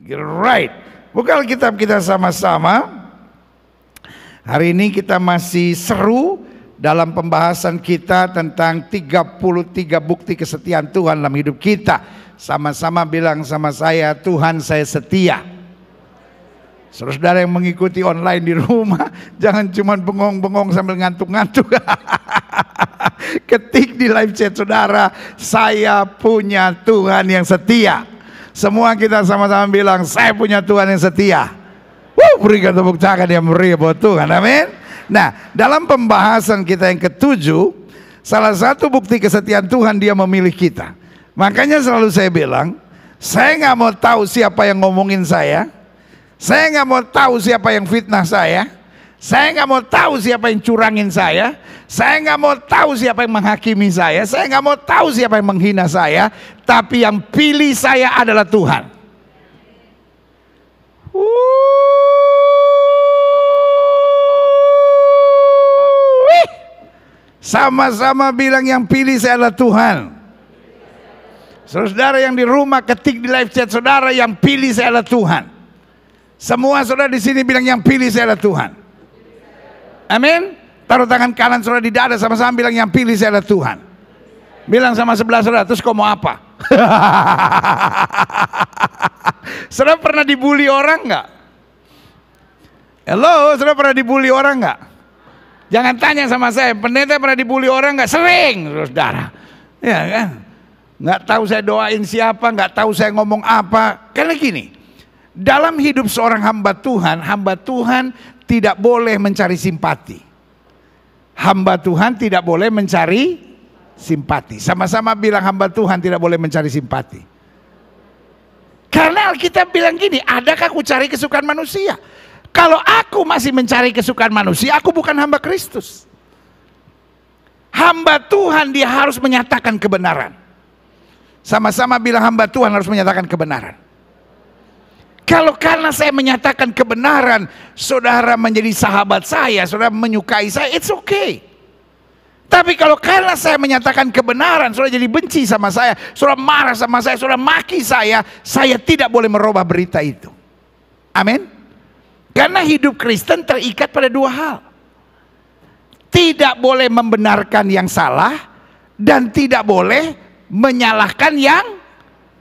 Right. Buka Alkitab kita sama-sama. Hari ini kita masih seru dalam pembahasan kita tentang 33 bukti kesetiaan Tuhan dalam hidup kita. Sama-sama bilang sama saya, Tuhan saya setia. Saudara yang mengikuti online di rumah, jangan cuma bengong-bengong sambil ngantuk-ngantuk. Ketik di live chat saudara, saya punya Tuhan yang setia. Semua kita sama-sama bilang, saya punya Tuhan yang setia. Berikan tepuk tangan yang meriah buat Tuhan, amin. Nah, dalam pembahasan kita yang ketujuh, salah satu bukti kesetiaan Tuhan, Dia memilih kita. Makanya selalu saya bilang, saya nggak mau tahu siapa yang ngomongin saya nggak mau tahu siapa yang fitnah saya nggak mau tahu siapa yang curangin saya nggak mau tahu siapa yang menghakimi saya nggak mau tahu siapa yang menghina saya, tapi yang pilih saya adalah Tuhan. Sama-sama bilang yang pilih saya adalah Tuhan. Saudara yang di rumah ketik di live chat saudara, yang pilih saya adalah Tuhan. Semua saudara di sini bilang yang pilih saya adalah Tuhan. Amin. Taruh tangan kanan saudara di dada, sama-sama bilang yang pilih saya adalah Tuhan. Bilang sama sebelah saudara, terus kau mau apa? Saudara pernah dibully orang nggak? Halo, saudara pernah dibully orang nggak? Jangan tanya sama saya, pendeta pernah dibully orang nggak? Sering, saudara. Ya kan? Nggak tahu saya doain siapa, nggak tahu saya ngomong apa. Karena gini, dalam hidup seorang hamba Tuhan tidak boleh mencari simpati. Hamba Tuhan tidak boleh mencari simpati. Sama-sama bilang hamba Tuhan tidak boleh mencari simpati. Karena Alkitab bilang gini, adakah aku cari kesukaan manusia? Kalau aku masih mencari kesukaan manusia, aku bukan hamba Kristus. Hamba Tuhan dia harus menyatakan kebenaran. Sama-sama bilang hamba Tuhan harus menyatakan kebenaran. Kalau karena saya menyatakan kebenaran, saudara menjadi sahabat saya, saudara menyukai saya, it's okay. Tapi kalau karena saya menyatakan kebenaran, saudara jadi benci sama saya, saudara marah sama saya, saudara maki saya tidak boleh merubah berita itu. Amin. Karena hidup Kristen terikat pada dua hal. Tidak boleh membenarkan yang salah dan tidak boleh menyalahkan yang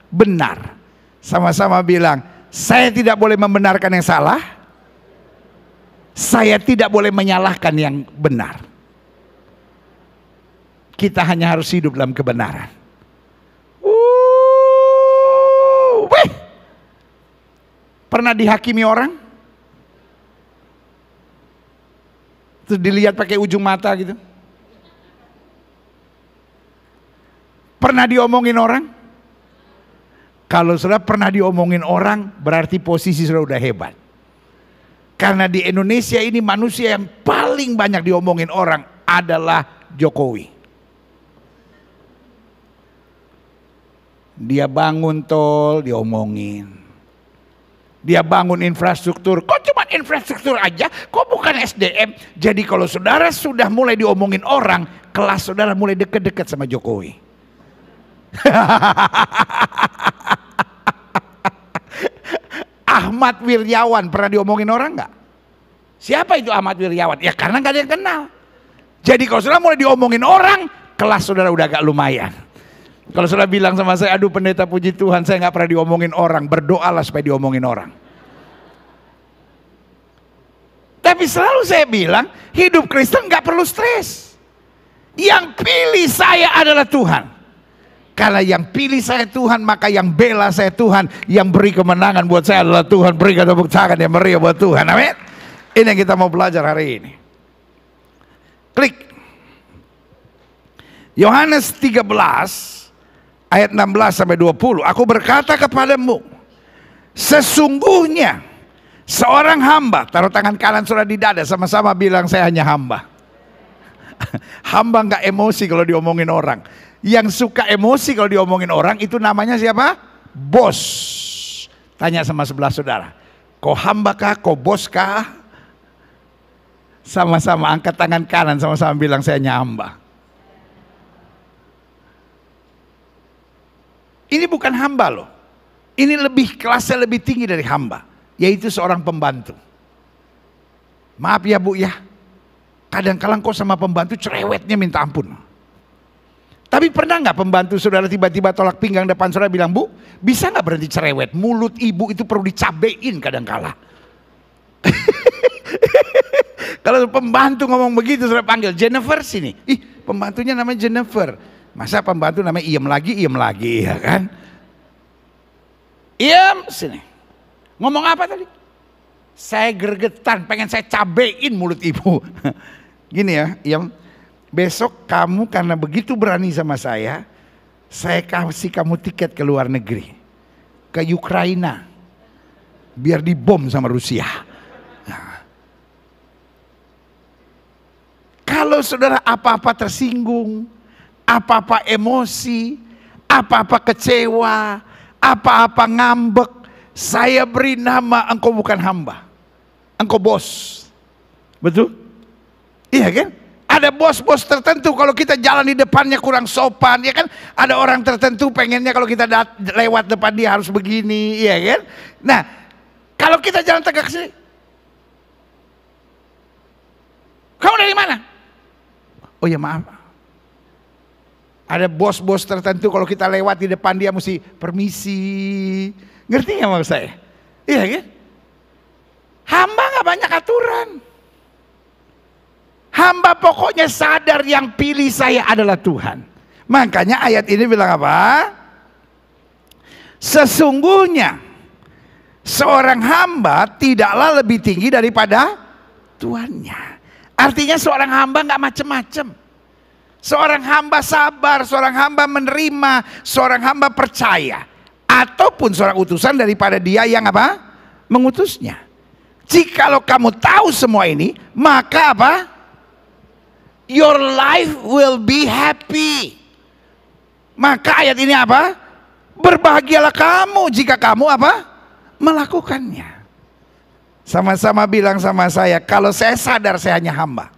benar. Sama-sama bilang, saya tidak boleh membenarkan yang salah, saya tidak boleh menyalahkan yang benar. Kita hanya harus hidup dalam kebenaran. Pernah dihakimi orang? Terus dilihat pakai ujung mata gitu? Pernah diomongin orang? Kalau saudara pernah diomongin orang, berarti posisi saudara udah hebat. Karena di Indonesia ini manusia yang paling banyak diomongin orang adalah Jokowi. Dia bangun tol, diomongin. Dia bangun infrastruktur, kok cuma infrastruktur aja, kok bukan SDM. Jadi kalau saudara sudah mulai diomongin orang, kelas saudara mulai deket-deket sama Jokowi. Ahmad Wiryawan pernah diomongin orang nggak? Siapa itu Ahmad Wiryawan? Ya karena nggak ada yang kenal. Jadi kalau saudara mulai diomongin orang, kelas saudara udah agak lumayan. Kalau saudara bilang sama saya, aduh pendeta puji Tuhan saya nggak pernah diomongin orang, berdoalah supaya diomongin orang. Tapi selalu saya bilang, hidup Kristen nggak perlu stres. Yang pilih saya adalah Tuhan. Karena yang pilih saya Tuhan, maka yang bela saya Tuhan, yang beri kemenangan buat saya adalah Tuhan. Berikan tepuk tangan yang meriah buat Tuhan, amin. Ini yang kita mau belajar hari ini. Klik. Yohanes 13 ayat 16 sampai 20. Aku berkata kepadamu, sesungguhnya seorang hamba, taruh tangan kanan saudara di dada, sama-sama bilang saya hanya hamba. Hamba nggak emosi kalau diomongin orang. Yang suka emosi kalau diomongin orang itu namanya siapa? Bos. Tanya sama sebelah saudara, kau hamba kah, kau bos kah? Sama-sama angkat tangan kanan, sama-sama bilang saya hanya hamba. Ini bukan hamba loh. ini kelasnya lebih tinggi dari hamba, yaitu seorang pembantu. Maaf ya Bu ya, kadang-kadang kok sama pembantu cerewetnya minta ampun. Tapi pernah nggak pembantu saudara tiba-tiba tolak pinggang depan saudara bilang, Bu, bisa nggak berhenti cerewet? Mulut ibu itu perlu dicabein kadang-kala. Kalau pembantu ngomong begitu saudara panggil, Jennifer sini. Ih, pembantunya namanya Jennifer. Masa pembantu namanya iem lagi ya kan? Iem sini. Ngomong apa tadi? Saya gergetan, pengen saya cabein mulut ibu. Gini ya, Iem. Besok kamu karena begitu berani sama saya kasih kamu tiket ke luar negeri. Ke Ukraina. Biar dibom sama Rusia. Nah. Kalau saudara apa-apa tersinggung, apa-apa emosi, apa-apa kecewa, apa-apa ngambek, saya beri nama engkau bukan hamba. Engkau bos. Betul? Iya kan? Ada bos-bos tertentu kalau kita jalan di depannya kurang sopan, ya kan? Ada orang tertentu pengennya kalau kita lewat depan dia harus begini, iya kan? Nah, kalau kita jalan tegak ke sini, kamu dari mana? Oh ya maaf. Ada bos-bos tertentu kalau kita lewat di depan dia mesti permisi. Ngerti nggak maksud saya? Iya kan? Hamba nggak banyak aturan. Hamba pokoknya sadar yang pilih saya adalah Tuhan. Makanya ayat ini bilang apa? Sesungguhnya seorang hamba tidaklah lebih tinggi daripada tuannya. Artinya seorang hamba nggak macem-macem. Seorang hamba sabar, seorang hamba menerima, seorang hamba percaya. Ataupun seorang utusan daripada dia yang apa? Mengutusnya. Jikalau kamu tahu semua ini, maka apa? Your life will be happy. Maka ayat ini apa? Berbahagialah kamu jika kamu apa? Melakukannya. Sama-sama bilang sama saya, kalau saya sadar saya hanya hamba.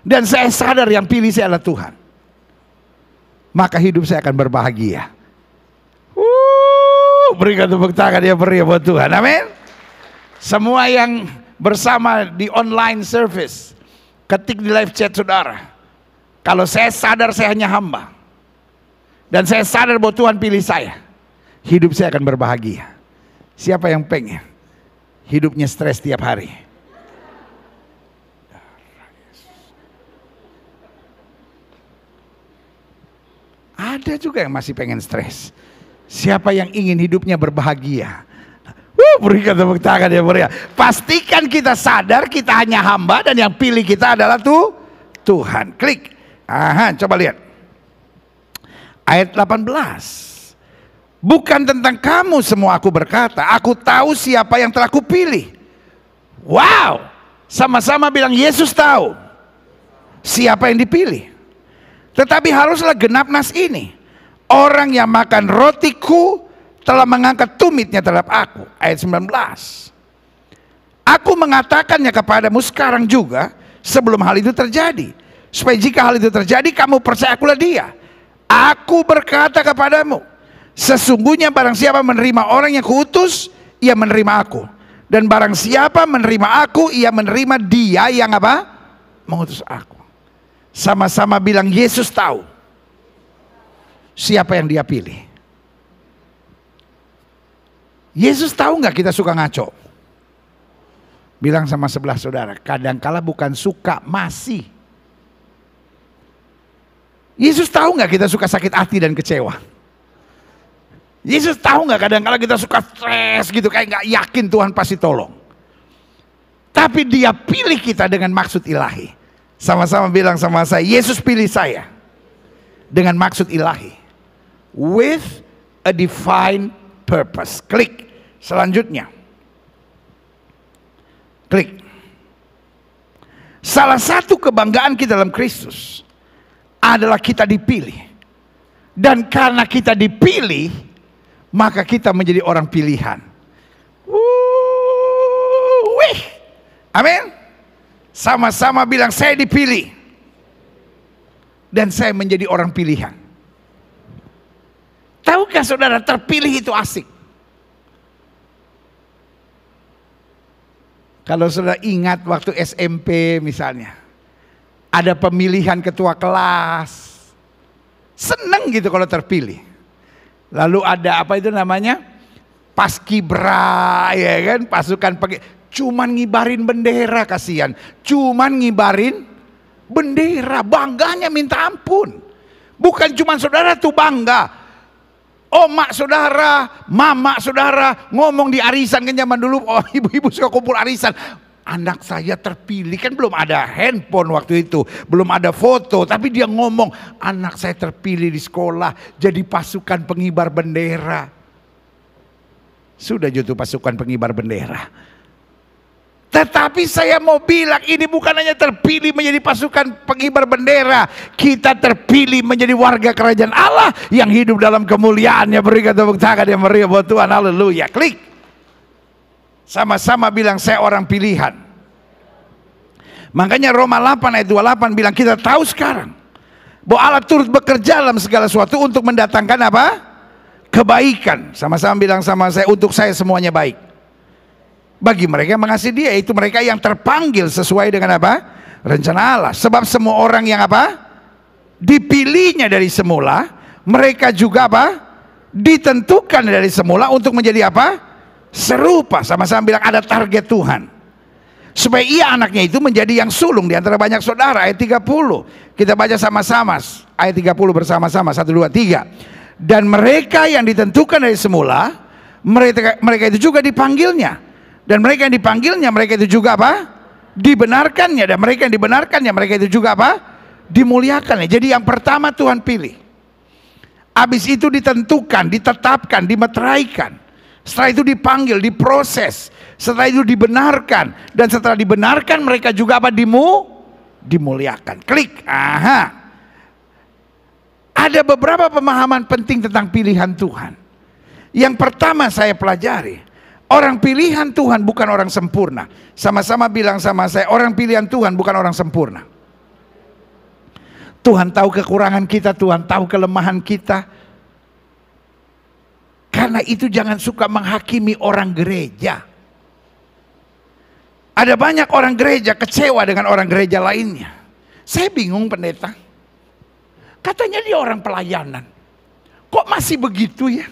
Dan saya sadar yang pilih saya adalah Tuhan. Maka hidup saya akan berbahagia. Berikan tepuk tangan ya beri buat Tuhan. Amin. Semua yang bersama di online service, ketik di live chat saudara, kalau saya sadar saya hanya hamba, dan saya sadar bahwa Tuhan pilih saya, hidup saya akan berbahagia. Siapa yang pengen hidupnya stres tiap hari? Ada juga yang masih pengen stres. Siapa yang ingin hidupnya berbahagia? Berikan tepuk tangan ya beri. Pastikan kita sadar kita hanya hamba dan yang pilih kita adalah Tuhan. Klik. Aha, coba lihat. Ayat 18. Bukan tentang kamu semua aku berkata, aku tahu siapa yang telah kupilih. Wow. Sama-sama bilang Yesus tahu siapa yang dipilih. Tetapi haruslah genap nas ini. Orang yang makan rotiku telah mengangkat tumitnya terhadap aku. Ayat 19. Aku mengatakannya kepadamu sekarang juga sebelum hal itu terjadi. Supaya jika hal itu terjadi kamu percaya akulah dia. Aku berkata kepadamu, sesungguhnya barang siapa menerima orang yang kuutus, ia menerima aku. Dan barang siapa menerima aku, ia menerima dia yang apa? Mengutus aku. Sama-sama bilang Yesus tahu siapa yang dia pilih. Yesus tahu nggak kita suka ngaco? Bilang sama sebelah saudara, kadangkala bukan suka, masih. Yesus tahu nggak kita suka sakit hati dan kecewa? Yesus tahu nggak kadangkala kita suka stres gitu, kayak nggak yakin Tuhan pasti tolong. Tapi dia pilih kita dengan maksud ilahi. Sama-sama bilang sama saya, Yesus pilih saya dengan maksud ilahi. With a divine purpose. Klik. Selanjutnya. Klik. Salah satu kebanggaan kita dalam Kristus adalah kita dipilih. Dan karena kita dipilih, maka kita menjadi orang pilihan. Wih. Amin. Sama-sama bilang saya dipilih. Dan saya menjadi orang pilihan. Tahukah saudara, terpilih itu asik. Kalau saudara ingat waktu SMP misalnya, ada pemilihan ketua kelas, seneng gitu kalau terpilih. Lalu ada apa itu namanya, paskibra, ya kan, pasukan cuman ngibarin bendera, kasihan, cuman ngibarin bendera, bangganya minta ampun. Bukan cuman saudara tuh bangga, omak saudara, mama saudara ngomong di arisan kan zaman dulu, oh ibu-ibu suka kumpul arisan. Anak saya terpilih, kan belum ada handphone waktu itu, belum ada foto, tapi dia ngomong, anak saya terpilih di sekolah jadi pasukan pengibar bendera. Sudah jatuh pasukan pengibar bendera. Tetapi saya mau bilang, ini bukan hanya terpilih menjadi pasukan pengibar bendera, kita terpilih menjadi warga kerajaan Allah yang hidup dalam kemuliaannya. Berikan tepuk tangan yang meriah buat Tuhan, haleluya. Klik. Sama-sama bilang, saya orang pilihan. Makanya Roma 8 ayat 28 bilang, kita tahu sekarang bahwa Allah turut bekerja dalam segala sesuatu untuk mendatangkan apa? Kebaikan. Sama-sama bilang sama saya, untuk saya semuanya baik. Bagi mereka yang mengasihi Dia, itu mereka yang terpanggil sesuai dengan apa? Rencana Allah. Sebab semua orang yang apa? Dipilihnya dari semula, mereka juga apa? Ditentukan dari semula untuk menjadi apa? Serupa. Sama-sama bilang, ada target Tuhan supaya ia anaknya itu menjadi yang sulung di antara banyak saudara. Ayat 30 kita baca sama-sama, ayat 30 bersama-sama, 1, 2, 3. Dan mereka yang ditentukan dari semula, mereka itu juga dipanggilnya. Dan mereka yang dipanggilnya, mereka itu juga apa? Dibenarkannya. Dan mereka yang dibenarkannya, mereka itu juga apa? Dimuliakannya. Jadi yang pertama Tuhan pilih, habis itu ditentukan, ditetapkan, dimeteraikan. Setelah itu dipanggil, diproses. Setelah itu dibenarkan. Dan setelah dibenarkan mereka juga apa? Dimuliakan. Klik. Aha. Ada beberapa pemahaman penting tentang pilihan Tuhan. Yang pertama saya pelajari, orang pilihan Tuhan bukan orang sempurna. Sama-sama bilang sama saya, orang pilihan Tuhan bukan orang sempurna. Tuhan tahu kekurangan kita, Tuhan tahu kelemahan kita. Karena itu jangan suka menghakimi orang gereja. Ada banyak orang gereja kecewa dengan orang gereja lainnya. Saya bingung pendeta. Katanya dia orang pelayanan. Kok masih begitu ya?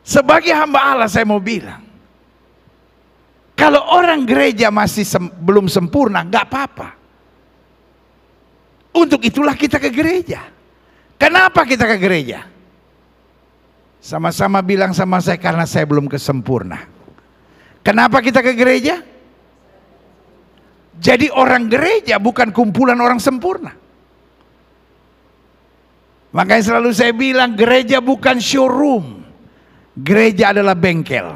Sebagai hamba Allah saya mau bilang, kalau orang gereja masih belum sempurna, nggak apa-apa. Untuk itulah kita ke gereja. Kenapa kita ke gereja? Sama-sama bilang sama saya, karena saya belum kesempurna. Kenapa kita ke gereja? Jadi orang gereja bukan kumpulan orang sempurna. Makanya selalu saya bilang, gereja bukan showroom. Gereja adalah bengkel.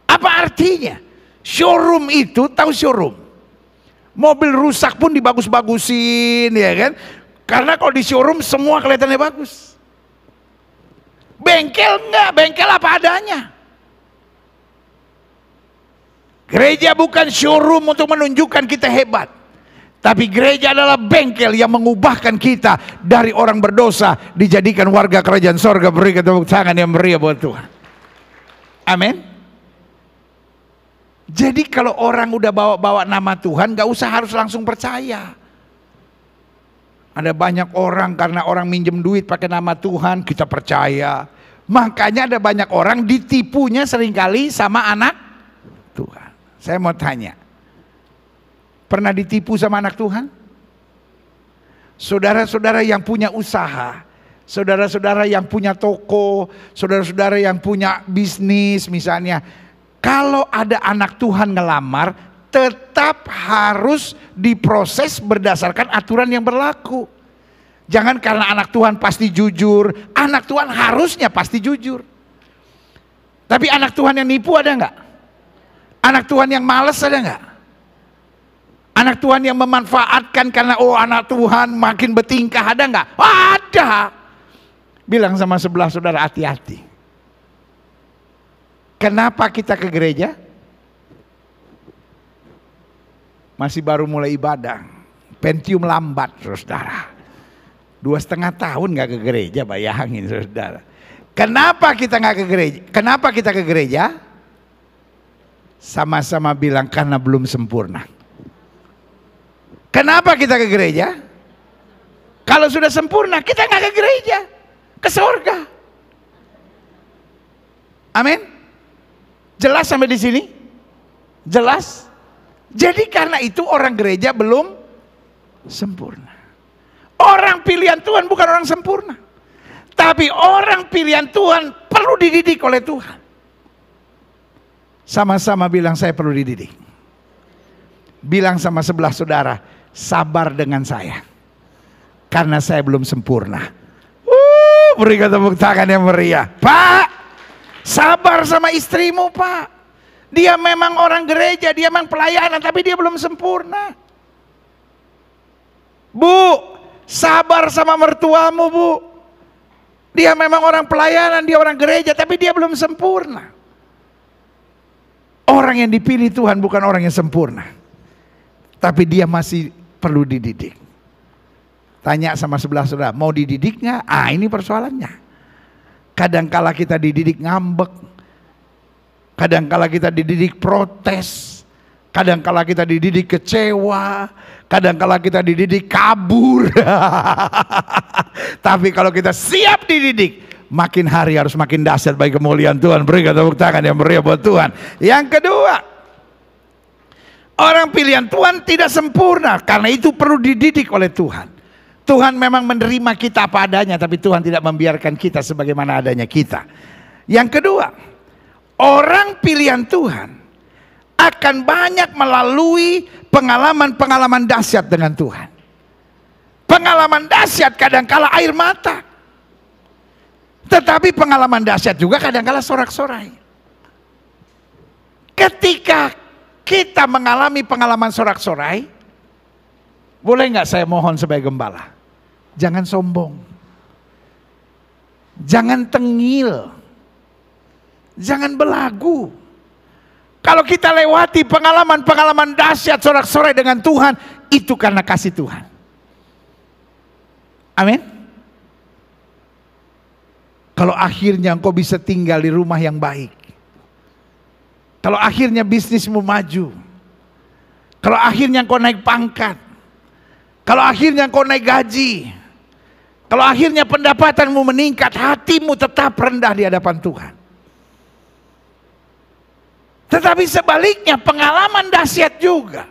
Apa artinya? Showroom itu, tahu showroom? Mobil rusak pun dibagus-bagusin, ya kan? Karena kalau di showroom semua kelihatannya bagus. Bengkel enggak, bengkel apa adanya. Gereja bukan showroom untuk menunjukkan kita hebat. Tapi gereja adalah bengkel yang mengubahkan kita dari orang berdosa dijadikan warga kerajaan sorga. Berikan tepuk tangan yang meriah buat Tuhan. Amin. Jadi kalau orang udah bawa nama Tuhan, gak usah harus langsung percaya. Ada banyak orang karena orang minjem duit pakai nama Tuhan, kita percaya. Makanya ada banyak orang ditipunya seringkali sama anak Tuhan. Saya mau tanya, pernah ditipu sama anak Tuhan? Saudara-saudara yang punya usaha, saudara-saudara yang punya toko, saudara-saudara yang punya bisnis misalnya, kalau ada anak Tuhan ngelamar, tetap harus diproses berdasarkan aturan yang berlaku. Jangan karena anak Tuhan pasti jujur. Anak Tuhan harusnya pasti jujur. Tapi anak Tuhan yang nipu ada nggak? Anak Tuhan yang malas ada nggak? Anak Tuhan yang memanfaatkan karena anak Tuhan makin bertingkah ada nggak? Ada. Bilang sama sebelah saudara, hati-hati. Kenapa kita ke gereja? Masih baru mulai ibadah, Pentium lambat saudara. 2,5 tahun nggak ke gereja, bayangin saudara. Kenapa kita nggak ke gereja? Kenapa kita ke gereja? Sama-sama bilang karena belum sempurna. Kenapa kita ke gereja? Kalau sudah sempurna kita nggak ke gereja, ke surga. Amin. Jelas sampai di sini? Jelas? Jadi karena itu orang gereja belum sempurna. Orang pilihan Tuhan bukan orang sempurna. Tapi orang pilihan Tuhan perlu dididik oleh Tuhan. Sama-sama bilang saya perlu dididik. Bilang sama sebelah saudara, sabar dengan saya. Karena saya belum sempurna. Berikan tepuk tangan yang meriah. Pak, sabar sama istrimu Pak. Dia memang orang gereja, dia memang pelayanan, tapi dia belum sempurna. Bu, sabar sama mertuamu Bu. Dia memang orang pelayanan, dia orang gereja, tapi dia belum sempurna. Orang yang dipilih Tuhan bukan orang yang sempurna, tapi dia masih perlu dididik. Tanya sama sebelah saudara, mau dididik nggak? Ini persoalannya. Kadangkala kita dididik ngambek, kadangkala kita dididik protes, kadangkala kita dididik kecewa, kadangkala kita dididik kabur. Tapi kalau kita siap dididik, makin hari harus makin dahsyat bagi kemuliaan Tuhan. Berikan tepuk tangan yang meriah buat Tuhan. Yang kedua, orang pilihan Tuhan tidak sempurna, karena itu perlu dididik oleh Tuhan. Tuhan memang menerima kita apa adanya, tapi Tuhan tidak membiarkan kita sebagaimana adanya kita. Yang kedua, orang pilihan Tuhan akan banyak melalui pengalaman-pengalaman dahsyat dengan Tuhan. Pengalaman dahsyat kadangkala air mata, tetapi pengalaman dahsyat juga kadangkala sorak-sorai. Ketika kita mengalami pengalaman sorak-sorai, boleh nggak saya mohon sebagai gembala, jangan sombong, jangan tengil, jangan belagu. Kalau kita lewati pengalaman-pengalaman dahsyat sorak-sorai dengan Tuhan, itu karena kasih Tuhan. Amin. Kalau akhirnya engkau bisa tinggal di rumah yang baik, kalau akhirnya bisnismu maju, kalau akhirnya engkau naik pangkat, kalau akhirnya engkau naik gaji, kalau akhirnya pendapatanmu meningkat, hatimu tetap rendah di hadapan Tuhan. Tetapi sebaliknya pengalaman dahsyat juga,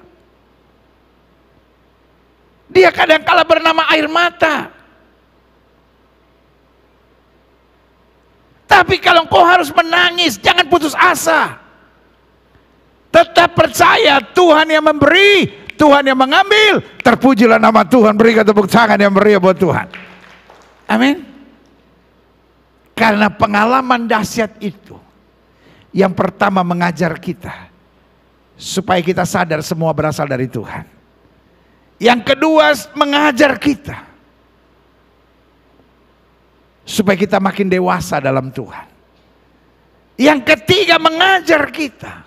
dia kadangkala bernama air mata. Tapi kalau engkau harus menangis, jangan putus asa. Tetap percaya Tuhan yang memberi, Tuhan yang mengambil. Terpujilah nama Tuhan. Berikan tepuk tangan yang meriah buat Tuhan. Amin. Karena pengalaman dahsyat itu, yang pertama mengajar kita supaya kita sadar semua berasal dari Tuhan. Yang kedua mengajar kita supaya kita makin dewasa dalam Tuhan. Yang ketiga mengajar kita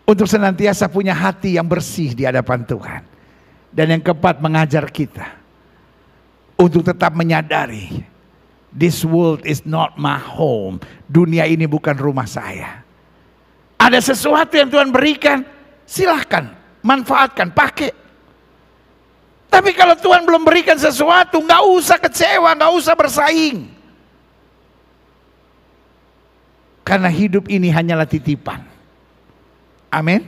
untuk senantiasa punya hati yang bersih di hadapan Tuhan. Dan yang keempat mengajar kita untuk tetap menyadari, this world is not my home. Dunia ini bukan rumah saya. Ada sesuatu yang Tuhan berikan, silahkan manfaatkan, pakai. Tapi kalau Tuhan belum berikan sesuatu, nggak usah kecewa, nggak usah bersaing. Karena hidup ini hanyalah titipan. Amin.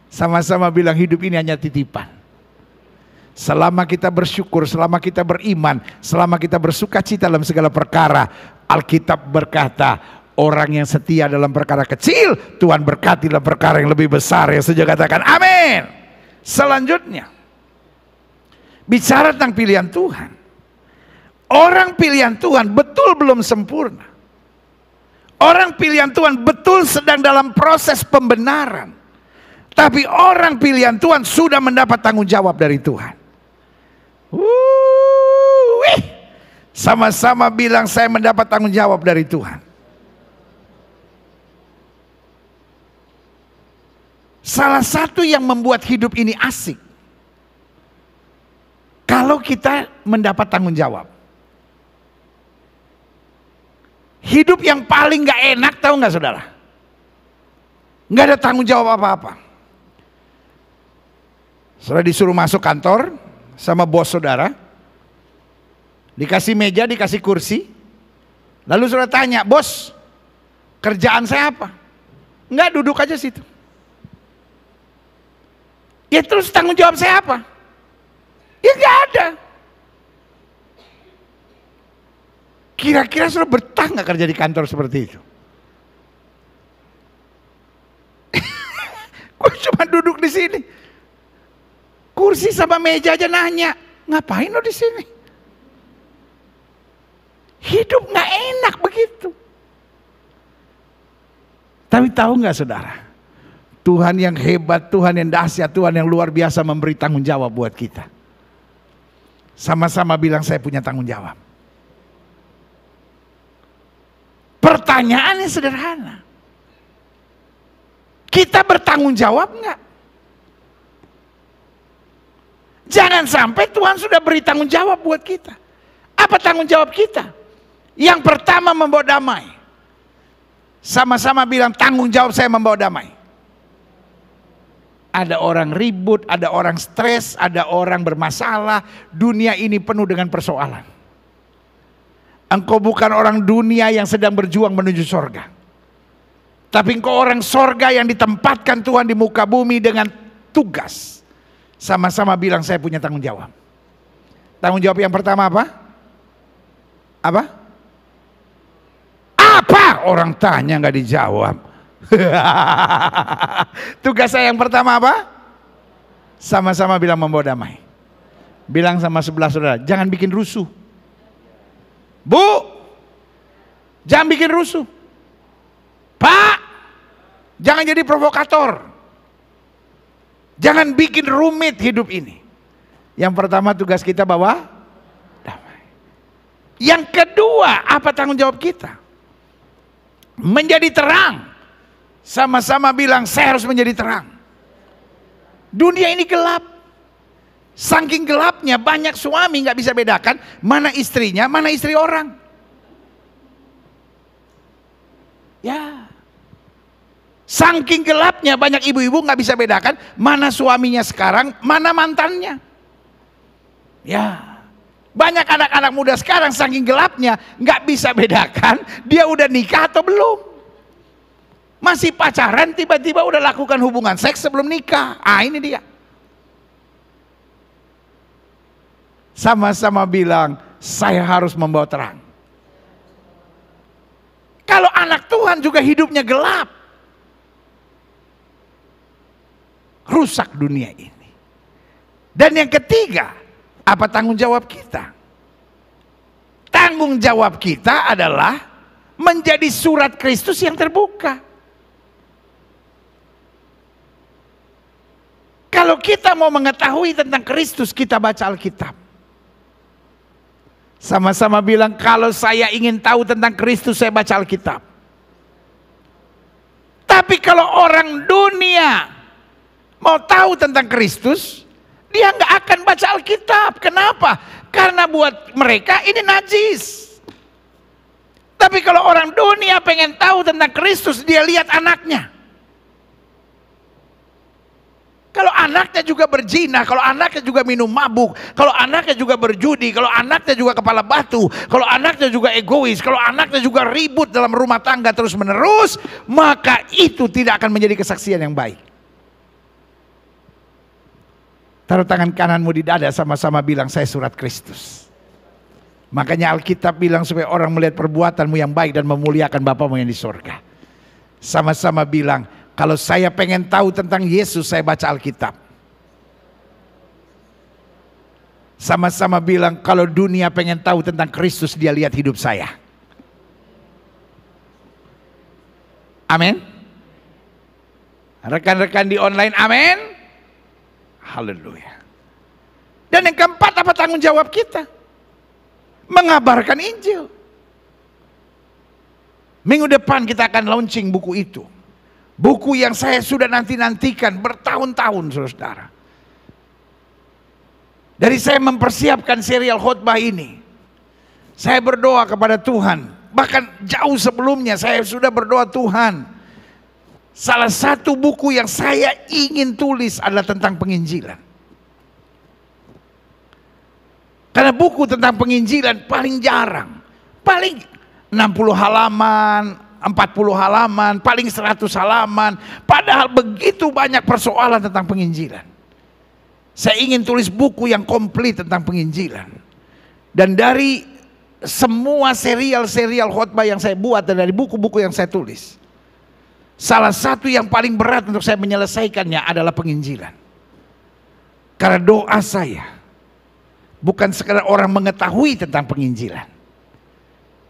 Sama-sama bilang hidup ini hanya titipan. Selama kita bersyukur, selama kita beriman, selama kita bersuka cita dalam segala perkara, Alkitab berkata, orang yang setia dalam perkara kecil, Tuhan berkati dalam perkara yang lebih besar. Yang setuju katakan amin. Selanjutnya, bicara tentang pilihan Tuhan. Orang pilihan Tuhan betul belum sempurna. Orang pilihan Tuhan betul sedang dalam proses pembenaran. Tapi orang pilihan Tuhan sudah mendapat tanggung jawab dari Tuhan. Sama-sama bilang saya mendapat tanggung jawab dari Tuhan. Salah satu yang membuat hidup ini asik, Kalau kita mendapat tanggung jawab. Hidup yang paling gak enak, tahu gak saudara? Gak ada tanggung jawab apa-apa. Saudara disuruh masuk kantor sama bos saudara, dikasih meja, dikasih kursi, lalu saudara tanya, bos, kerjaan saya apa? Enggak, duduk aja situ. Ya terus tanggung jawab saya apa? Ya enggak ada. Kira-kira saudara betah nggak kerja di kantor seperti itu? Gue cuma duduk di sini, kursi sama meja aja nanya, ngapain lo di sini? Hidup nggak enak begitu. Tapi tahu nggak saudara? Tuhan yang hebat, Tuhan yang dahsyat, Tuhan yang luar biasa memberi tanggung jawab buat kita. Sama-sama bilang saya punya tanggung jawab. Pertanyaannya sederhana. Kita bertanggung jawab nggak? Jangan sampai Tuhan sudah beri tanggung jawab buat kita. Apa tanggung jawab kita? Yang pertama membawa damai. Sama-sama bilang tanggung jawab saya membawa damai. Ada orang ribut, ada orang stres, ada orang bermasalah. Dunia ini penuh dengan persoalan. Engkau bukan orang dunia yang sedang berjuang menuju sorga. Tapi engkau orang sorga yang ditempatkan Tuhan di muka bumi dengan tugas. Sama-sama bilang saya punya tanggung jawab. Tanggung jawab yang pertama apa? Apa? Apa? Orang tanya nggak dijawab. Tugas saya yang pertama apa? Sama-sama bilang membawa damai. Bilang sama sebelah saudara, jangan bikin rusuh. Bu, jangan bikin rusuh. Pak, jangan jadi provokator. Jangan bikin rumit hidup ini. Yang pertama tugas kita bawa damai. Yang kedua, apa tanggung jawab kita? Menjadi terang. Sama-sama bilang saya harus menjadi terang. Dunia ini gelap. Saking gelapnya banyak suami nggak bisa bedakan mana istrinya, mana istri orang. Ya. Saking gelapnya banyak ibu-ibu nggak bisa bedakan mana suaminya sekarang, mana mantannya. Ya. Banyak anak-anak muda sekarang saking gelapnya nggak bisa bedakan dia udah nikah atau belum. Masih pacaran tiba-tiba udah lakukan hubungan seks sebelum nikah. Ah, ini dia. Sama-sama bilang saya harus membawa terang. Kalau anak Tuhan juga hidupnya gelap, rusak dunia ini. Dan yang ketiga, apa tanggung jawab kita? Tanggung jawab kita adalah menjadi surat Kristus yang terbuka. Kalau kita mau mengetahui tentang Kristus, kita baca Alkitab. Sama-sama bilang, kalau saya ingin tahu tentang Kristus, saya baca Alkitab. Tapi kalau orang dunia mau tahu tentang Kristus, dia nggak akan baca Alkitab. Kenapa? Karena buat mereka ini najis. Tapi kalau orang dunia pengen tahu tentang Kristus, dia lihat anaknya. Kalau anaknya juga berzina, kalau anaknya juga minum mabuk, kalau anaknya juga berjudi, kalau anaknya juga kepala batu, kalau anaknya juga egois, kalau anaknya juga ribut dalam rumah tangga terus menerus, maka itu tidak akan menjadi kesaksian yang baik. Taruh tangan kananmu di dada, sama-sama bilang saya surat Kristus. Makanya Alkitab bilang supaya orang melihat perbuatanmu yang baik dan memuliakan Bapamu yang di sorga. Sama-sama bilang, kalau saya pengen tahu tentang Yesus, saya baca Alkitab. Sama-sama bilang, kalau dunia pengen tahu tentang Kristus, dia lihat hidup saya. Amin. Rekan-rekan di online, amin. Haleluya. Dan yang keempat, apa tanggung jawab kita? Mengabarkan Injil. Minggu depan kita akan launching buku itu. Buku yang saya sudah nanti-nantikan bertahun-tahun, saudara. Dari saya mempersiapkan serial khotbah ini, saya berdoa kepada Tuhan. Bahkan jauh sebelumnya saya sudah berdoa, Tuhan, salah satu buku yang saya ingin tulis adalah tentang penginjilan. Karena buku tentang penginjilan paling jarang. Paling 60 halaman, 40 halaman, paling 100 halaman. Padahal begitu banyak persoalan tentang penginjilan. Saya ingin tulis buku yang komplit tentang penginjilan. Dan dari semua serial khotbah yang saya buat dan dari buku-buku yang saya tulis, salah satu yang paling berat untuk saya menyelesaikannya adalah penginjilan. Karena doa saya bukan sekadar orang mengetahui tentang penginjilan,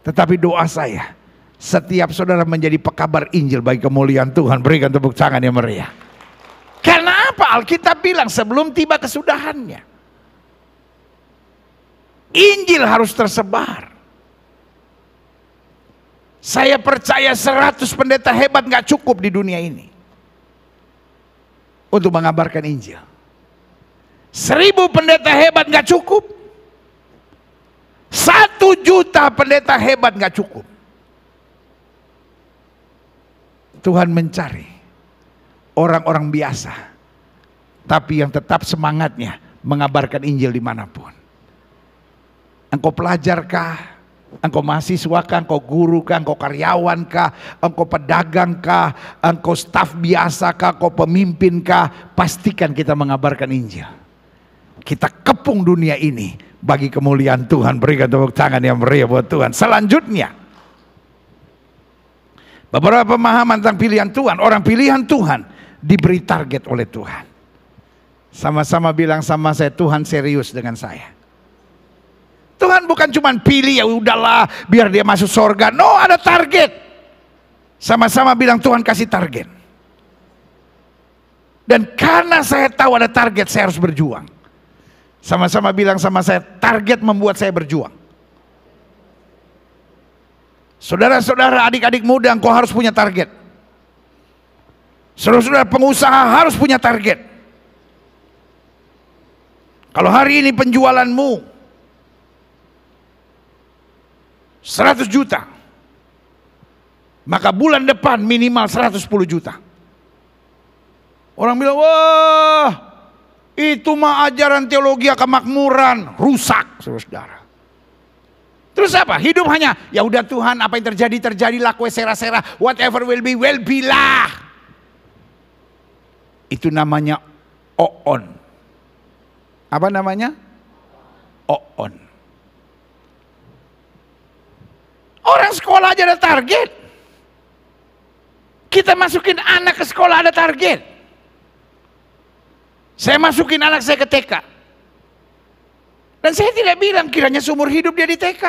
tetapi doa saya setiap saudara menjadi pekabar Injil bagi kemuliaan Tuhan. Berikan tepuk tangan yang meriah. Karena apa? Alkitab bilang sebelum tiba kesudahannya, Injil harus tersebar. Saya percaya 100 pendeta hebat gak cukup di dunia ini untuk mengabarkan Injil. 1000 pendeta hebat gak cukup. 1 juta pendeta hebat gak cukup. Tuhan mencari orang-orang biasa, tapi yang tetap semangatnya mengabarkan Injil dimanapun. Engkau pelajarkah? Engkau mahasiswakah? Engkau gurukah? Engkau karyawankah? Engkau pedagangkah? Engkau staf biasakah? Engkau pemimpinkah? Pastikan kita mengabarkan Injil. Kita kepung dunia ini bagi kemuliaan Tuhan. Berikan tepuk tangan yang meriah buat Tuhan. Selanjutnya, beberapa pemahaman tentang pilihan Tuhan. Orang pilihan Tuhan diberi target oleh Tuhan. Sama-sama bilang sama saya, Tuhan serius dengan saya. Tuhan bukan cuma pilih, ya udahlah biar dia masuk surga. No, ada target. Sama-sama bilang, Tuhan kasih target. Dan karena saya tahu ada target, saya harus berjuang. Sama-sama bilang sama saya, target membuat saya berjuang. Saudara-saudara, adik-adik muda, engkau harus punya target. Saudara-saudara pengusaha harus punya target. Kalau hari ini penjualanmu 100 juta, maka bulan depan minimal 110 juta. Orang bilang, wah itu mah ajaran teologi kemakmuran, rusak saudara. Terus apa? Hidup hanya, ya udah Tuhan, apa yang terjadi terjadilah, kue sera-sera, whatever will be lah. Itu namanya oon. Apa namanya? Oon. Orang sekolah aja ada target. Kita masukin anak ke sekolah ada target. Saya masukin anak saya ke TK. Dan saya tidak bilang kiranya seumur hidup dia di TK.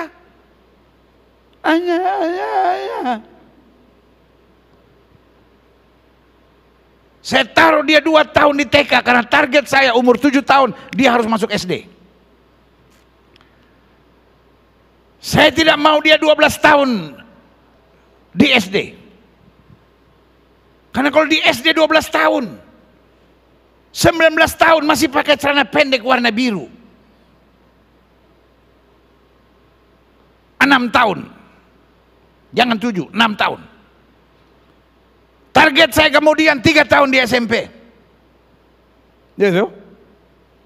Saya taruh dia 2 tahun di TK karena target saya umur 7 tahun dia harus masuk SD. Saya tidak mau dia 12 tahun di SD. Karena kalau di SD 12 tahun, 19 tahun masih pakai celana pendek warna biru. 6 tahun. Jangan 7, 6 tahun. Target saya kemudian 3 tahun di SMP. Gitu.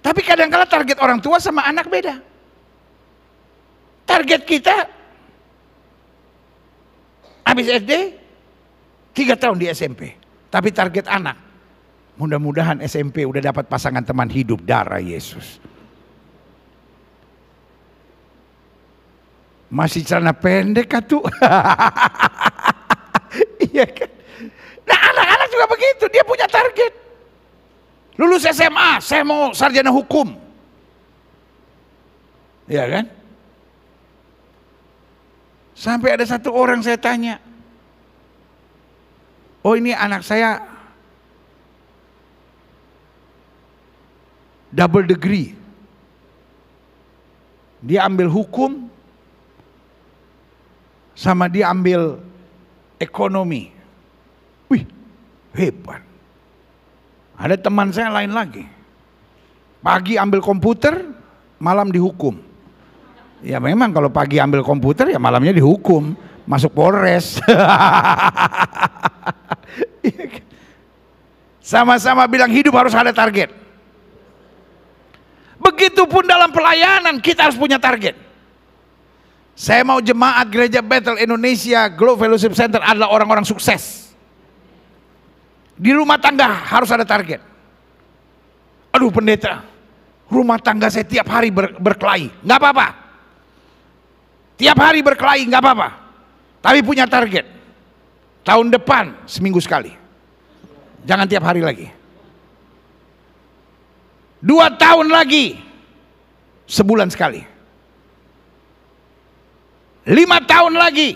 Tapi kadang-kala target orang tua sama anak beda. Target kita habis SD 3 tahun di SMP. Tapi target anak, mudah-mudahan SMP udah dapat pasangan teman hidup darah Yesus. Masih celana pendek tuh. Iya kan? Nah anak-anak juga begitu, dia punya target. Lulus SMA, saya mau sarjana hukum. Iya kan? Sampai ada satu orang saya tanya, oh ini anak saya double degree. Dia ambil hukum, sama dia ambil ekonomi. Wih, hebat. Ada teman saya lain lagi. Pagi ambil komputer, malam dihukum. Ya memang kalau pagi ambil komputer ya malamnya dihukum, masuk Polres. Sama-sama bilang hidup harus ada target. Begitupun dalam pelayanan kita harus punya target. Saya mau jemaat Gereja Bethel Indonesia Glow Fellowship Center adalah orang-orang sukses. Di rumah tangga harus ada target. Aduh pendeta, rumah tangga saya tiap hari berkelahi. Nggak apa-apa. Tiap hari berkelahi nggak apa-apa. Tapi punya target. Tahun depan seminggu sekali. Jangan tiap hari lagi. 2 tahun lagi sebulan sekali. 5 tahun lagi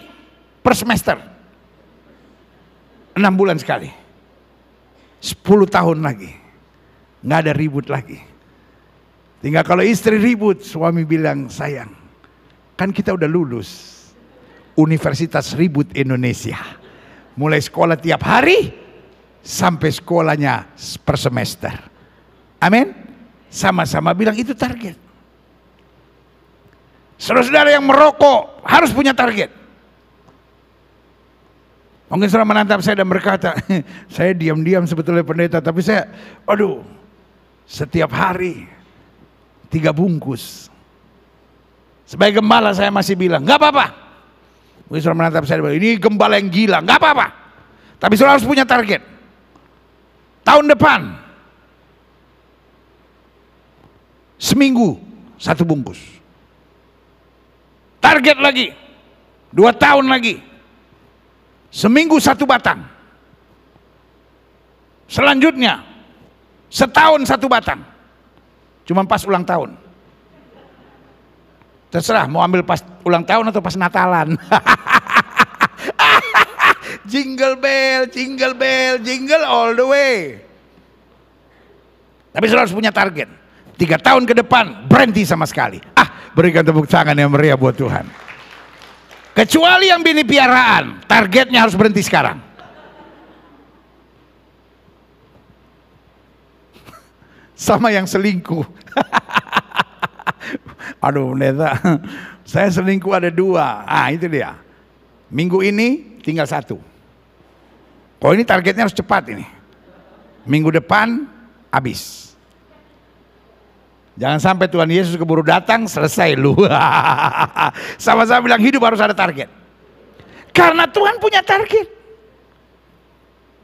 per semester 6 bulan sekali. 10 tahun lagi nggak ada ribut lagi. Tinggal kalau istri ribut, suami bilang, sayang kan kita udah lulus Universitas Ribut Indonesia, mulai sekolah tiap hari sampai sekolahnya per semester. Amin. Sama-sama bilang itu target. Saudara-saudara yang merokok harus punya target. Mungkin saudara menatap saya dan berkata, saya diam-diam sebetulnya pendeta, tapi saya, aduh, setiap hari 3 bungkus. Sebagai gembala saya masih bilang, nggak apa-apa. Mungkin saudara menatap saya, ini gembala yang gila, nggak apa-apa. Tapi saudara harus punya target. Tahun depan seminggu 1 bungkus. Target lagi 2 tahun lagi seminggu 1 batang. Selanjutnya setahun 1 batang. Cuma pas ulang tahun. Terserah mau ambil pas ulang tahun atau pas Natalan. Jingle bell, jingle bell, jingle all the way. Tapi saudara harus punya target. 3 tahun ke depan berhenti sama sekali. Berikan tepuk tangan yang meriah buat Tuhan. Kecuali yang bini piaraan, targetnya harus berhenti sekarang. Sama yang selingkuh. Aduh pendeta, saya selingkuh ada 2. Itu dia. Minggu ini tinggal 1. Oh ini targetnya harus cepat ini. Minggu depan habis. Jangan sampai Tuhan Yesus keburu datang, selesai lu. Sama-sama bilang hidup harus ada target. Karena Tuhan punya target.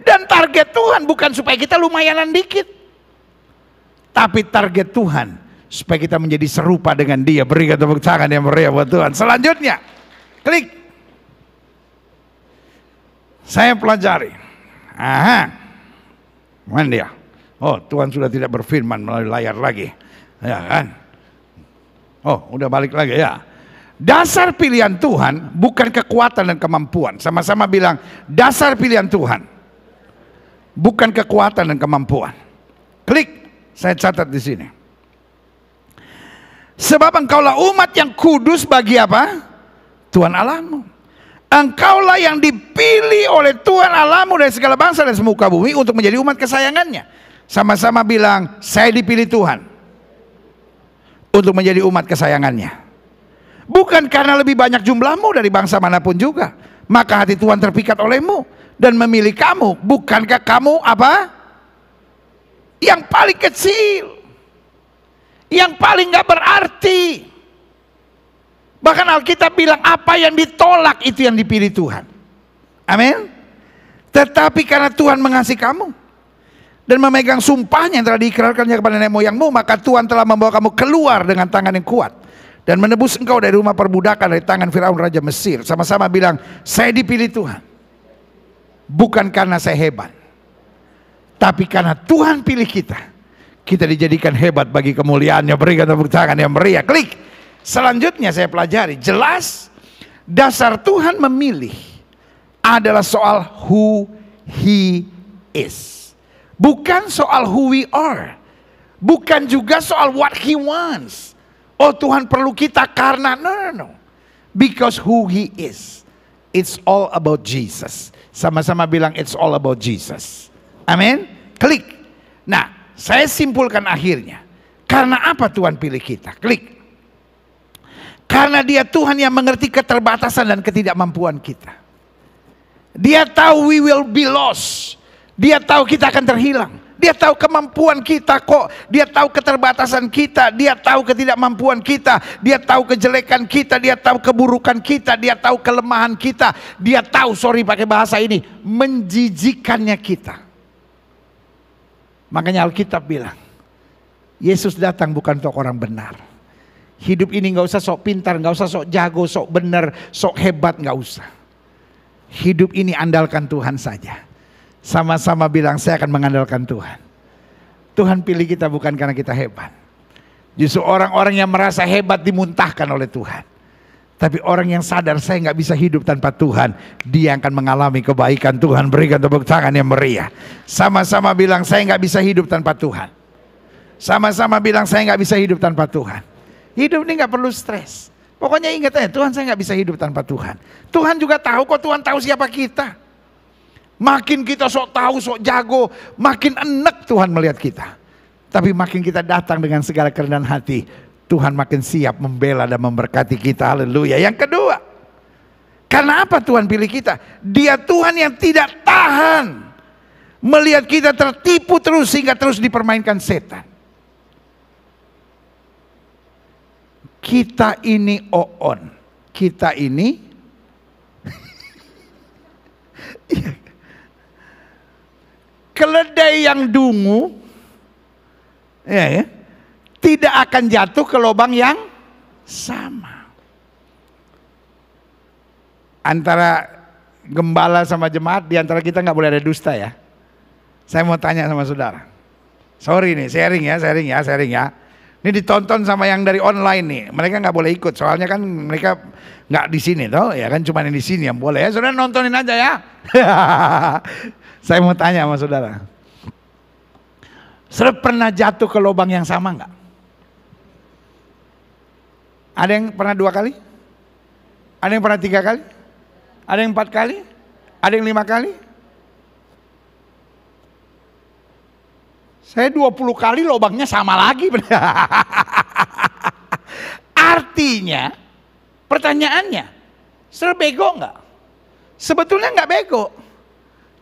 Dan target Tuhan bukan supaya kita lumayanan dikit. Tapi target Tuhan supaya kita menjadi serupa dengan Dia. Berikan tepuk tangan yang meriah buat Tuhan. Selanjutnya, klik. Saya pelajari. Mana dia? Oh, Tuhan sudah tidak berfirman melalui layar lagi. Ya kan? Oh, udah balik lagi ya. Dasar pilihan Tuhan bukan kekuatan dan kemampuan. Sama-sama bilang, dasar pilihan Tuhan bukan kekuatan dan kemampuan. Klik, saya catat di sini. Sebab engkaulah umat yang kudus bagi apa? Tuhan Allahmu. Engkaulah yang dipilih oleh Tuhan Allahmu dari segala bangsa dan semuka bumi untuk menjadi umat kesayangannya. Sama-sama bilang, saya dipilih Tuhan untuk menjadi umat kesayangannya. Bukan karena lebih banyak jumlahmu dari bangsa manapun juga. Maka hati Tuhan terpikat olehmu dan memilih kamu. Bukankah kamu apa? Yang paling kecil, yang paling gak berarti. Bahkan Alkitab bilang apa yang ditolak itu yang dipilih Tuhan. Amin. Tetapi karena Tuhan mengasihi kamu dan memegang sumpahnya yang telah diikrarkannya kepada nenek moyangmu, maka Tuhan telah membawa kamu keluar dengan tangan yang kuat dan menebus engkau dari rumah perbudakan, dari tangan Firaun Raja Mesir. Sama-sama bilang, saya dipilih Tuhan bukan karena saya hebat, tapi karena Tuhan pilih kita. Kita dijadikan hebat bagi kemuliaannya. Berikan tepuk tangan yang meriah. Klik. Selanjutnya saya pelajari, jelas dasar Tuhan memilih adalah soal who He is. Bukan soal who we are. Bukan juga soal what He wants. Oh Tuhan perlu kita karena, no. Because who He is. It's all about Jesus. Sama-sama bilang it's all about Jesus. Amin. Klik. Nah, saya simpulkan akhirnya. Karena apa Tuhan pilih kita? Klik. Karena Dia Tuhan yang mengerti keterbatasan dan ketidakmampuan kita. Dia tahu we will be lost. Dia tahu kita akan terhilang. Dia tahu kemampuan kita kok. Dia tahu keterbatasan kita. Dia tahu ketidakmampuan kita. Dia tahu kejelekan kita. Dia tahu keburukan kita. Dia tahu kelemahan kita. Dia tahu, pakai bahasa ini, menjijikannya kita. Makanya Alkitab bilang, Yesus datang bukan untuk orang benar. Hidup ini gak usah sok pintar, gak usah sok jago, sok benar, sok hebat, gak usah. Hidup ini andalkan Tuhan saja. Sama-sama bilang, saya akan mengandalkan Tuhan. Tuhan pilih kita bukan karena kita hebat. Justru orang-orang yang merasa hebat dimuntahkan oleh Tuhan. Tapi orang yang sadar saya gak bisa hidup tanpa Tuhan, dia akan mengalami kebaikan. Tuhan berikan tepuk tangan yang meriah. Sama-sama bilang, saya gak bisa hidup tanpa Tuhan. Sama-sama bilang, saya nggak bisa hidup tanpa Tuhan. Hidup ini nggak perlu stres. Pokoknya ingat aja, Tuhan, saya nggak bisa hidup tanpa Tuhan. Tuhan juga tahu kok, Tuhan tahu siapa kita. Makin kita sok tahu, sok jago, makin enek Tuhan melihat kita. Tapi makin kita datang dengan segala kerendahan hati, Tuhan makin siap membela dan memberkati kita. Haleluya. Yang kedua, karena apa Tuhan pilih kita? Dia Tuhan yang tidak tahan melihat kita tertipu terus sehingga terus dipermainkan setan. Kita ini oon, kita ini keledai yang dungu, tidak akan jatuh ke lubang yang sama. Antara gembala sama jemaat, di antara kita nggak boleh ada dusta ya. Saya mau tanya sama saudara. Sorry nih, sharing ya. Ini ditonton sama yang dari online nih. Mereka nggak boleh ikut, soalnya kan mereka nggak di sini toh, ya kan, cuma yang di sini yang boleh ya. Saudara nontonin aja ya. Saya mau tanya sama saudara. Saudara pernah jatuh ke lubang yang sama nggak? Ada yang pernah 2 kali? Ada yang pernah 3 kali? Ada yang 4 kali? Ada yang 5 kali? Saya 20 kali lubangnya sama lagi. Artinya, pertanyaannya, saudara bego nggak? Sebetulnya nggak bego.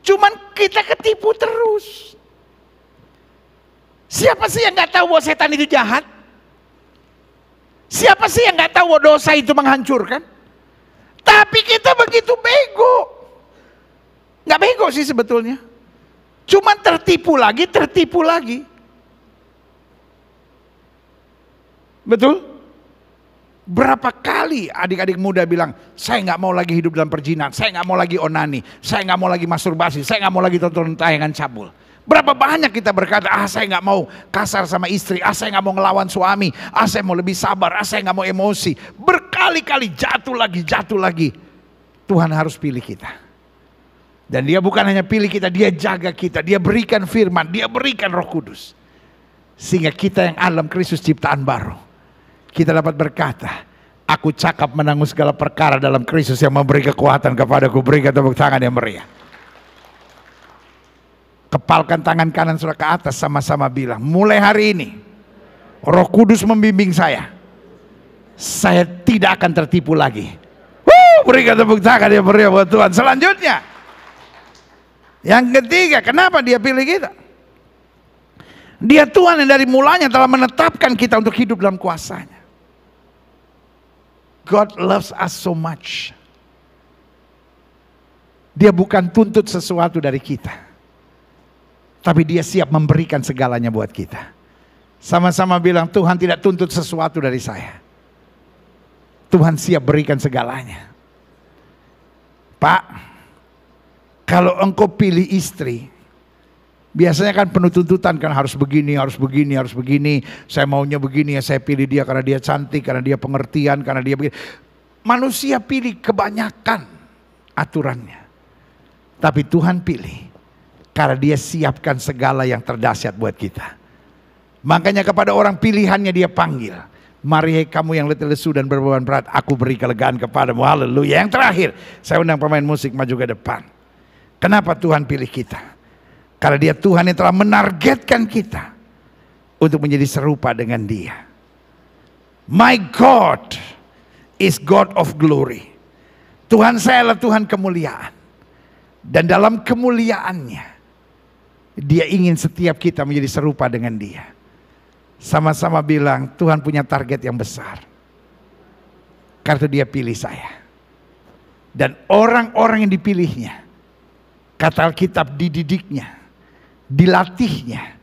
Cuman kita ketipu terus. Siapa sih yang nggak tahu bahwa setan itu jahat? Siapa sih yang nggak tahu bahwa dosa itu menghancurkan? Tapi kita begitu bego. Nggak bego sih sebetulnya. Cuman tertipu lagi. Betul? Berapa kali adik-adik muda bilang, saya nggak mau lagi hidup dalam perzinahan, saya nggak mau lagi onani, saya nggak mau lagi masturbasi, saya nggak mau lagi tonton tayangan cabul. Berapa banyak kita berkata, saya nggak mau kasar sama istri, saya nggak mau ngelawan suami, saya mau lebih sabar, saya nggak mau emosi. Berkali-kali jatuh lagi. Tuhan harus pilih kita. Dan dia bukan hanya pilih kita, dia jaga kita, dia berikan firman, dia berikan Roh Kudus. Sehingga kita yang dalam Kristus ciptaan baru. Kita dapat berkata, aku cakap menanggung segala perkara dalam Kristus yang memberi kekuatan kepadaku. Berikan tepuk tangan yang meriah. Kepalkan tangan kanan saudara ke atas, sama-sama bilang, mulai hari ini Roh Kudus membimbing saya tidak akan tertipu lagi. Berikan tepuk tangan yang meriah buat Tuhan. Selanjutnya, yang ketiga, kenapa dia pilih kita? Dia Tuhan yang dari mulanya telah menetapkan kita untuk hidup dalam kuasanya. God loves us so much. Dia bukan tuntut sesuatu dari kita, tapi dia siap memberikan segalanya buat kita. Sama-sama bilang, Tuhan tidak tuntut sesuatu dari saya. Tuhan siap berikan segalanya. Pak, kalau engkau pilih istri, biasanya kan penuh tuntutan, kan harus begini. Saya maunya begini, ya saya pilih dia karena dia cantik, karena dia pengertian, karena dia begini. Manusia pilih kebanyakan aturannya. Tapi Tuhan pilih karena dia siapkan segala yang terdahsyat buat kita. Makanya kepada orang pilihannya dia panggil. Mari kamu yang letih lesu dan berbeban berat, aku beri kelegaan kepadamu. Haleluya. Yang terakhir, saya undang pemain musik maju ke depan. Kenapa Tuhan pilih kita? Karena dia Tuhan yang telah menargetkan kita untuk menjadi serupa dengan Dia. My God is God of glory. Tuhan saya adalah Tuhan kemuliaan. Dan dalam kemuliaannya, Dia ingin setiap kita menjadi serupa dengan Dia. Sama-sama bilang, Tuhan punya target yang besar. Karena Dia pilih saya. Dan orang-orang yang dipilihnya, kata Alkitab, dididiknya, dilatihnya,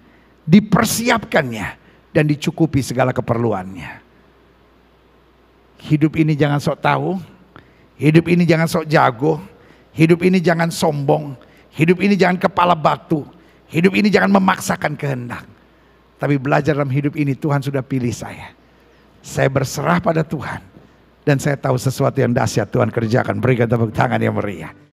dipersiapkannya, dan dicukupi segala keperluannya. Hidup ini jangan sok tahu, hidup ini jangan sok jago, hidup ini jangan sombong, hidup ini jangan kepala batu, hidup ini jangan memaksakan kehendak. Tapi belajar dalam hidup ini, Tuhan sudah pilih saya. Saya berserah pada Tuhan. Dan saya tahu sesuatu yang dahsyat Tuhan kerjakan. Berikan tepuk tangan yang meriah.